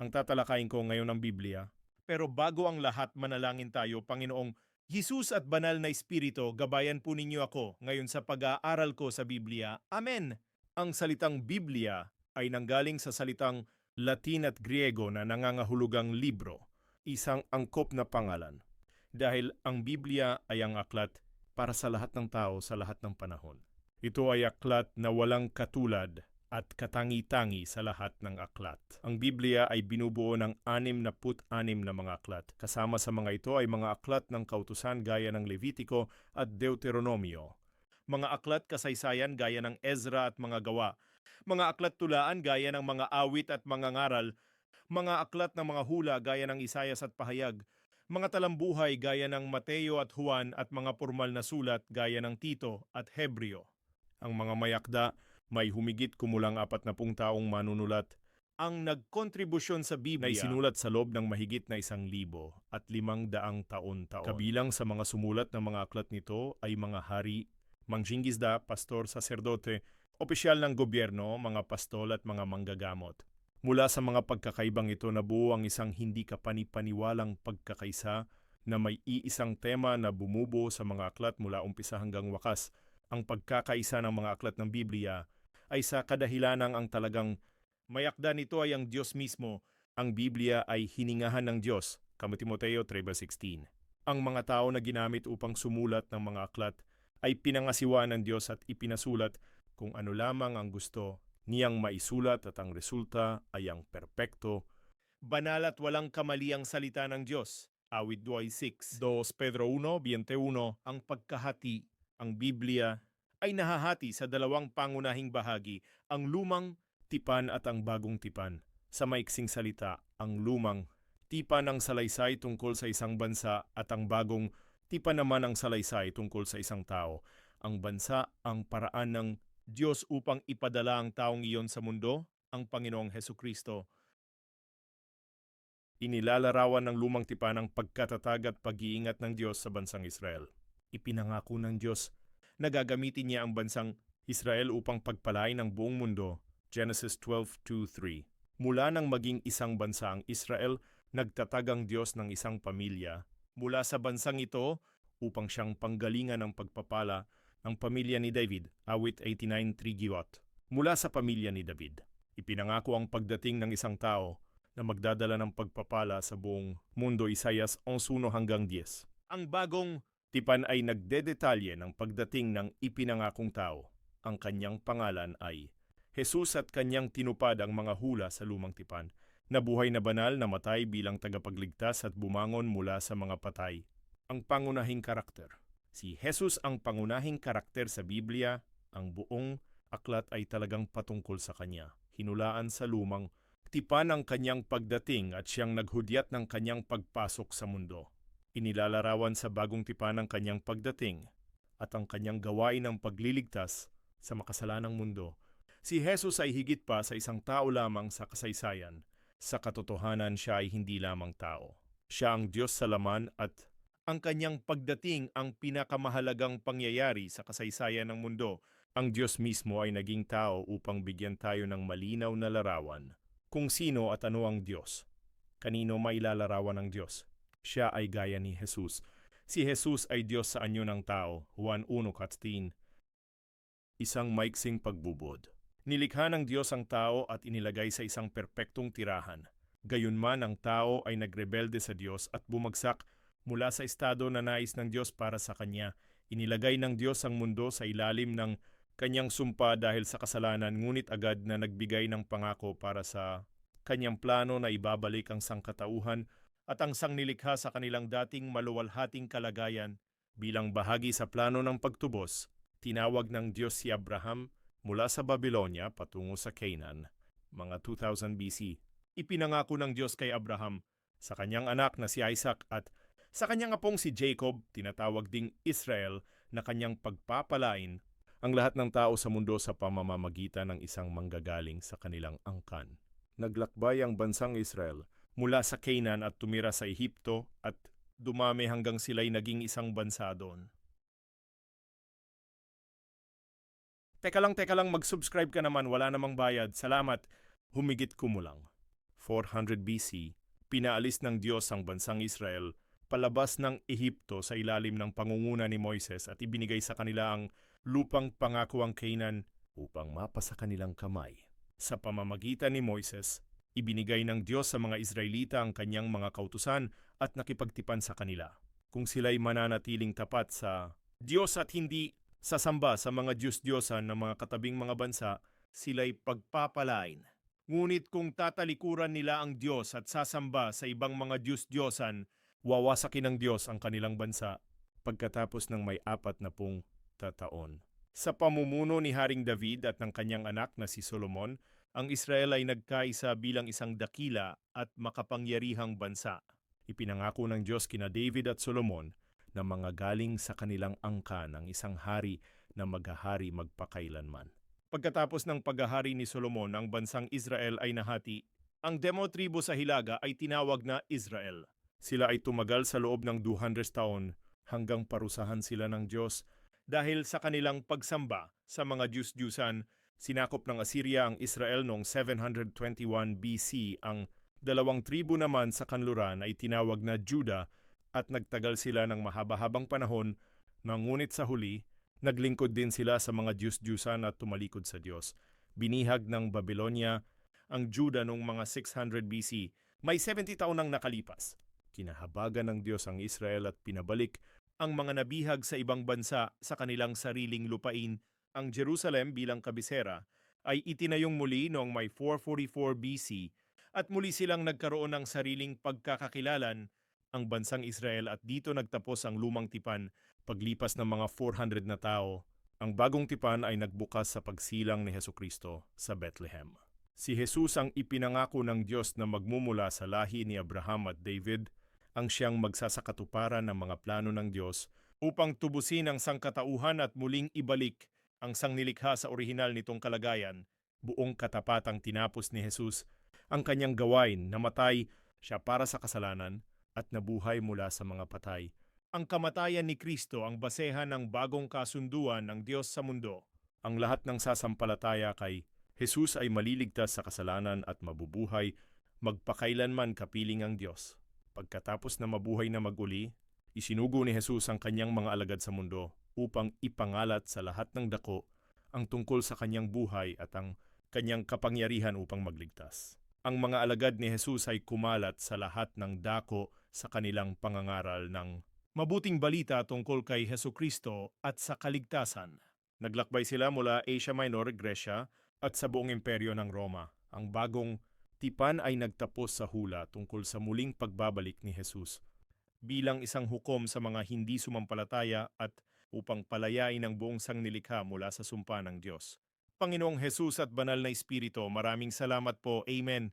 ang tatalakayin ko ngayon ng Biblia. Pero bago ang lahat, manalangin tayo. Panginoong Hesus at Banal na Espiritu, gabayan po ninyo ako ngayon sa pag-aaral ko sa Biblia. Amen! Ang salitang Biblia ay nanggaling sa salitang Latin at Griego na nangangahulugang libro, isang angkop na pangalan. Dahil ang Biblia ay ang aklat para sa lahat ng tao sa lahat ng panahon. Ito ay aklat na walang katulad at katangi-tangi sa lahat ng aklat. Ang Biblia ay binubuo ng 66 na mga aklat. Kasama sa mga ito ay mga aklat ng kautusan gaya ng Levitico at Deuteronomio. Mga aklat kasaysayan gaya ng Ezra at mga gawa. Mga aklat tulaan gaya ng mga awit at mga ngaral. Mga aklat ng mga hula gaya ng Isayas at Pahayag. Mga talambuhay gaya ng Mateo at Juan at mga formal na sulat gaya ng Tito at Hebreo. Ang mga mayakda may humigit kumulang 40 taong manunulat. Ang nagkontribusyon sa Biblia ay sinulat sa loob ng mahigit na 1,500 taon-taon. Kabilang sa mga sumulat ng mga aklat nito ay mga hari, manggingisda, pastor, saserdote, opisyal ng gobyerno, mga pastol at mga manggagamot. Mula sa mga pagkakaibang ito nabuo ang isang hindi kapanipaniwalang pagkakaisa na may iisang tema na bumubuo sa mga aklat mula umpisa hanggang wakas. Ang pagkakaisa ng mga aklat ng Biblia ay sa kadahilanang ang talagang mayakda nito ay ang Diyos mismo. Ang Biblia ay hiningahan ng Diyos, Timoteo 3:16. Ang mga tao na ginamit upang sumulat ng mga aklat ay pinangasiwaan ng Diyos at ipinasulat kung ano lamang ang gusto niyang maisulat at ang resulta ay ang perpekto, banal at walang kamaliang salita ng Diyos. Awit 2:6. 2 Pedro 1:21. Ang pagkahati, ang Biblia ay nahahati sa dalawang pangunahing bahagi, ang lumang tipan at ang bagong tipan. Sa maiksing salita, ang lumang tipan ang salaysay tungkol sa isang bansa at ang bagong tipan naman ang salaysay tungkol sa isang tao. Ang bansa ang paraan ng Diyos upang ipadala ang taong iyon sa mundo, ang Panginoong Hesukristo. Inilalarawan ng lumang tipan ang pagkatatag at pag-iingat ng Diyos sa bansang Israel. Ipinangako ng Diyos na gagamitin niya ang bansang Israel upang pagpalain ang buong mundo. Genesis 12:2-3. Mula nang maging isang bansa ang Israel, nagtatag ang Diyos ng isang pamilya. Mula sa bansang ito, upang siyang panggalingan ng pagpapala ng pamilya ni David, awit 89:3. Mula sa pamilya ni David, ipinangako ang pagdating ng isang tao na magdadala ng pagpapala sa buong mundo. Isayas 11:1-10. Ang bagong tipan ay nagdedetalye ng pagdating ng ipinangakong tao. Ang kanyang pangalan ay Jesus at kanyang tinupad ang mga hula sa lumang tipan. Nabuhay na banal, namatay bilang tagapagligtas at bumangon mula sa mga patay. Ang pangunahing karakter. Si Jesus ang pangunahing karakter sa Biblia. Ang buong aklat ay talagang patungkol sa kanya. Hinulaan sa lumang tipan ang kanyang pagdating at siyang naghudyat ng kanyang pagpasok sa mundo. Inilalarawan sa bagong tipan ang kanyang pagdating at ang kanyang gawain ng pagliligtas sa makasalanang mundo. Si Jesus ay higit pa sa isang tao lamang sa kasaysayan. Sa katotohanan, siya ay hindi lamang tao. Siya ang Diyos sa laman at ang kanyang pagdating ang pinakamahalagang pangyayari sa kasaysayan ng mundo. Ang Diyos mismo ay naging tao upang bigyan tayo ng malinaw na larawan kung sino at ano ang Diyos. Kanino mailalarawan ng Diyos? Siya ay gaya ni Jesus. Si Jesus ay Diyos sa anyo ng tao. Juan 1:14. Isang maiksing pagbubod. Nilikha ng Diyos ang tao at inilagay sa isang perpektong tirahan. Gayunman ang tao ay nagrebelde sa Diyos at bumagsak mula sa estado na nais ng Diyos para sa kanya. Inilagay ng Diyos ang mundo sa ilalim ng kanyang sumpa dahil sa kasalanan, ngunit agad na nagbigay ng pangako para sa kanyang plano na ibabalik ang sangkatauhan at ang sangnilikha sa kanilang dating maluwalhating kalagayan. Bilang bahagi sa plano ng pagtubos, tinawag ng Diyos si Abraham mula sa Babylonia patungo sa Canaan, mga 2000 BC. Ipinangako ng Diyos kay Abraham sa kanyang anak na si Isaac at sa kanyang apong si Jacob, tinatawag ding Israel, na kanyang pagpapalain ang lahat ng tao sa mundo sa pamamagitan ng isang manggagaling sa kanilang angkan. Naglakbay ang bansang Israel mula sa Canaan at tumira sa Ehipto at dumami hanggang sila'y naging isang bansa doon. Teka lang, mag-subscribe ka naman, wala namang bayad. Salamat, humigit kumulang. 400 BC, pinaalis ng Diyos ang bansang Israel palabas ng Ehipto sa ilalim ng pangunguna ni Moises at ibinigay sa kanila ang lupang pangakuang Canaan upang mapa sa kanilang kamay. Sa pamamagitan ni Moises, ibinigay ng Diyos sa mga Israelita ang kanyang mga kautusan at nakipagtipan sa kanila. Kung sila'y mananatiling tapat sa Diyos at hindi sasamba sa mga Diyos-Diyosan ng mga katabing mga bansa, sila'y pagpapalain. Ngunit kung tatalikuran nila ang Diyos at sasamba sa ibang mga Diyos-Diyosan, wawasakin ng Diyos ang kanilang bansa pagkatapos ng may 40 taon. Sa pamumuno ni Haring David at ng kanyang anak na si Solomon, ang Israel ay nagkaisa bilang isang dakila at makapangyarihang bansa. Ipinangako ng Diyos kina David at Solomon na mga galing sa kanilang angkan ang isang hari na maghahari magpakailanman. Pagkatapos ng paghahari ni Solomon, ang bansang Israel ay nahati. Ang Demo-tribo sa Hilaga ay tinawag na Israel. Sila ay tumagal sa loob ng 200 taon hanggang parusahan sila ng Diyos dahil sa kanilang pagsamba sa mga Diyos-Diyusan. Sinakop ng Assyria ang Israel noong 721 BC. Ang 2 tribo naman sa kanluran ay tinawag na Judah at nagtagal sila ng mahaba-habang panahon, ngunit sa huli, naglingkod din sila sa mga Diyos-Diyusan at tumalikod sa Diyos. Binihag ng Babylonia ang Judah noong mga 600 BC. May 70 taon nang nakalipas. Kinahabagan ng Diyos ang Israel at pinabalik ang mga nabihag sa ibang bansa sa kanilang sariling lupain. Ang Jerusalem bilang kabisera ay itinayong muli noong may 444 BC at muli silang nagkaroon ng sariling pagkakakilalan ang bansang Israel at dito nagtapos ang lumang tipan. Paglipas ng mga 400 na tao, ang bagong tipan ay nagbukas sa pagsilang ni Hesukristo sa Bethlehem. Si Jesus ang ipinangako ng Diyos na magmumula sa lahi ni Abraham at David, ang siyang magsasakatuparan ng mga plano ng Diyos upang tubusin ang sangkatauhan at muling ibalik ang sangnilikha sa orihinal nitong kalagayan. Buong katapatang tinapos ni Jesus ang kanyang gawain, namatay siya para sa kasalanan at nabuhay mula sa mga patay. Ang kamatayan ni Kristo ang basehan ng bagong kasunduan ng Diyos sa mundo. Ang lahat ng sasampalataya kay Jesus ay maliligtas sa kasalanan at mabubuhay magpakailanman kapiling ang Diyos. Pagkatapos na mabuhay na maguli, isinugo ni Jesus ang kanyang mga alagad sa mundo upang ipangalat sa lahat ng dako ang tungkol sa kanyang buhay at ang kanyang kapangyarihan upang magligtas. Ang mga alagad ni Jesus ay kumalat sa lahat ng dako sa kanilang pangangaral ng mabuting balita tungkol kay Hesukristo at sa kaligtasan. Naglakbay sila mula Asia Minor, Grecia at sa buong imperyo ng Roma. Ang bagong tipan ay nagtapos sa hula tungkol sa muling pagbabalik ni Jesus bilang isang hukom sa mga hindi sumampalataya at upang palayain ang buong sangnilikha mula sa sumpa ng Diyos. Panginoong Jesus at Banal na Espiritu, maraming salamat po. Amen.